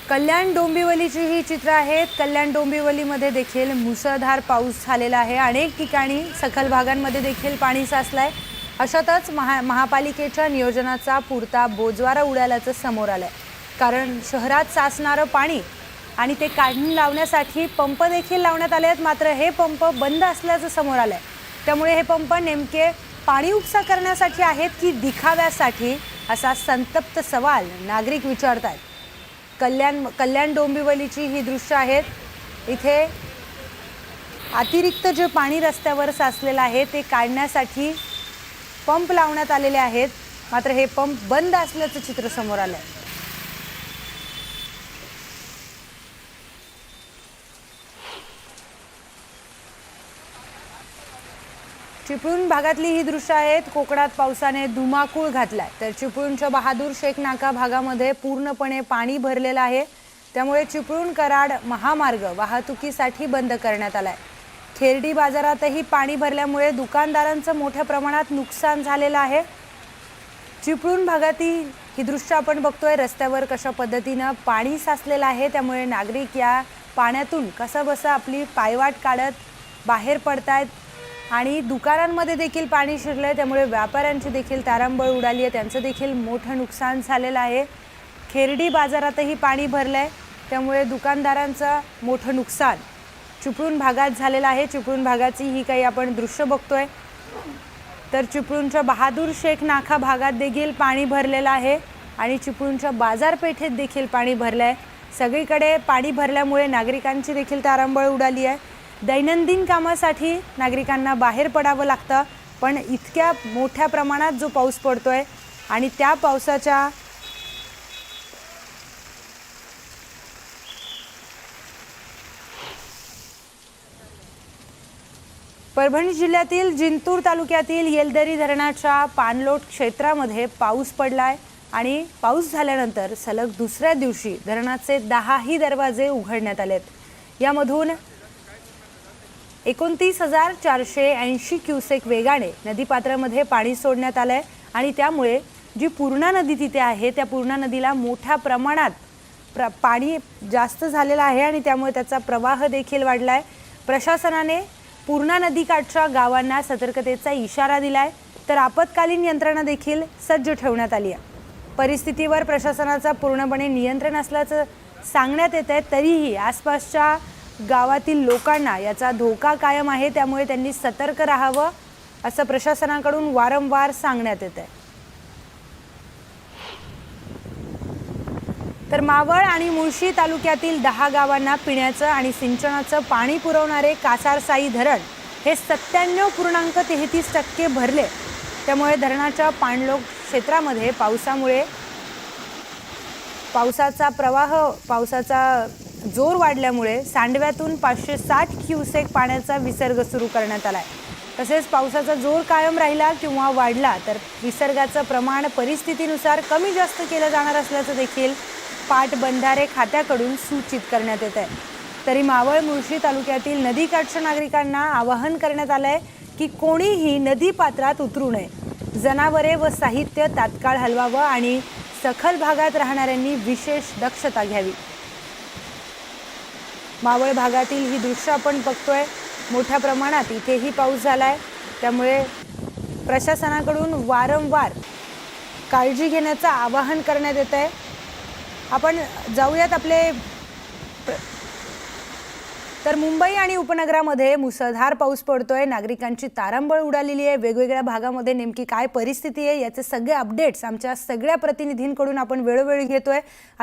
कल्याण डोंबिवलीची ही चित्र आहेत। कल्याण डोंबिवलीमध्ये देखील मुसळधार पाऊस झालेला आहे। अनेक ठिकाणी सखल भागांमध्ये देखील पाणी साचलंय। अशातच महापालिकेच्या नियोजनाचा पुरता बोजवारा उडाल्याचं समोर आलंय। कारण शहरात साचणारं पाणी आणि ते काढून लावण्यासाठी पंप देखील लावण्यात आले आहेत, मात्र हे पंप बंद असल्याचं समोर आलंय। त्यामुळे हे पंप नेमके पाणी उपसा करण्यासाठी आहेत की दिखाव्यासाठी, असा संतप्त सवाल नागरिक विचारतात। कल्याण डोंबिवलीची ही दृश्य आहेत। इथे अतिरिक्त जे पाणी रस्त्यावर साचलेलं आहे ते काढण्यासाठी पंप लावण्यात आलेले आहेत, मात्र हे पंप बंद असल्याचं चित्र समोर आलंय। चिपळूण भागातली ही दृश्य आहेत। कोकणात पावसाने धुमाकूळ घातलाय, तर चिपळूणच्या बहादूर शेख नाका भागामध्ये पूर्णपणे पाणी भरलेलं आहे। त्यामुळे चिपळूण कराड महामार्ग वाहतुकीसाठी बंद करण्यात आलाय। खेर्डी बाजारातही पाणी भरल्यामुळे दुकानदारांचं मोठ्या प्रमाणात नुकसान झालेलं आहे। चिपळूण भागातील ही दृश्य आपण बघतोय। रस्त्यावर कशा पद्धतीने पाणी साचलेलं आहे, त्यामुळे नागरिक या पाण्यातून कसाबसा आपली पायवाट काढत बाहेर पडतायत आणि दुकानांमध्ये देखील पाणी शिरलंय। त्यामुळे व्यापाऱ्यांची देखील तारांबळ उडाली आहे, त्यांचं देखील मोठं नुकसान झालेलं आहे। खेर्डी बाजारातही पाणी भरलंय, त्यामुळे दुकानदारांचं मोठं नुकसान चिपळूण भागात झालेलं आहे। चिपळूण भागाची ही काही आपण दृश्य बघतोय, तर चिपळूणच्या बहादूर शेख नाका भागात देखील पाणी भरलेलं आहे आणि चिपळूणच्या बाजारपेठेत देखील पाणी भरलंय। सगळीकडे पाणी भरल्यामुळे नागरिकांची देखील तारांबळ उडाली आहे। दैनंदिन कामासाठी नागरिकांना बाहेर पडावं लागतं, पण इतक्या मोठ्या प्रमाणात जो पाऊस पडतोय आणि त्या पावसाच्या परभणी जिल्ह्यातील जिंतूर तालुक्यातील येलदरी धरणाच्या पाणलोट क्षेत्रामध्ये पाऊस पडलाय आणि पाऊस झाल्यानंतर सलग दुसऱ्या दिवशी धरणाचे 10ही दरवाजे उघडण्यात आलेत। यामधून 29,480 क्युसेक वेगाने नदीपात्रामध्ये पाणी सोडण्यात आलंय आणि त्यामुळे जी पूर्णा नदी तिथे आहे त्या पूर्णा नदीला मोठ्या प्रमाणात पाणी जास्त झालेलं आहे आणि त्यामुळे त्याचा प्रवाह देखील वाढलाय। प्रशासनाने पूर्णा नदीकाठच्या गावांना सतर्कतेचा इशारा दिलाय, तर आपत्कालीन यंत्रणा देखील सज्ज ठेवण्यात आली आहे। परिस्थितीवर प्रशासनाचा पूर्णपणे नियंत्रण असल्याचं सांगण्यात येत आहे, तरीही आसपासच्या गावातील लोकांना याचा धोका कायम आहे, त्यामुळे त्यांनी सतर्क राहावं असं प्रशासनाकडून वारंवार सांगण्यात येत आहे। तर मावळ आणि मुळशी तालुक्यातील 10 गावांना पिण्याचं आणि सिंचनाचं पाणी पुरवणारे कासारसाई धरण हे 97.33% भरले। त्यामुळे धरणाच्या पाणलोट क्षेत्रामध्ये पावसाचा जोर वाढल्यामुळे सांडव्यातून 560 क्युसेक पाण्याचा विसर्ग सुरू करण्यात आलाय। तसेच पावसाचा जोर कायम राहिला किंवा वाढला तर विसर्गाचं प्रमाण परिस्थितीनुसार कमी जास्त केलं जाणार असल्याचं देखील पाटबंधारे खात्याकडून सूचित करण्यात येत आहे। तरी मावळ मुळशी तालुक्यातील नदीकाठच्या नागरिकांना आवाहन करण्यात आलंय की कोणीही नदीपात्रात उतरू नये। जनावरे व साहित्य तात्काळ हलवावं आणि सखल भागात राहणाऱ्यांनी विशेष दक्षता घ्यावी। मावळ भागातील ही दृश्य आपण बघतोय। मोठ्या प्रमाणात इथेही पाऊस झालाय, त्यामुळे प्रशासनाकडून वारंवार काळजी घेण्याचं आवाहन करण्यात येत आहे। आपण जाऊयात तर मुंबई आणि उपनगरामध्ये मुसळधार पाऊस पडतोय। नागरिकांची तारांबळ उडालेली आहे। वेगवेगळ्या भागामध्ये नेमकी काय परिस्थिती आहे याचे सगळे अपडेट्स आमच्या सगळ्या प्रतिनिधींकडून आपण वेळोवेळी घेतोय।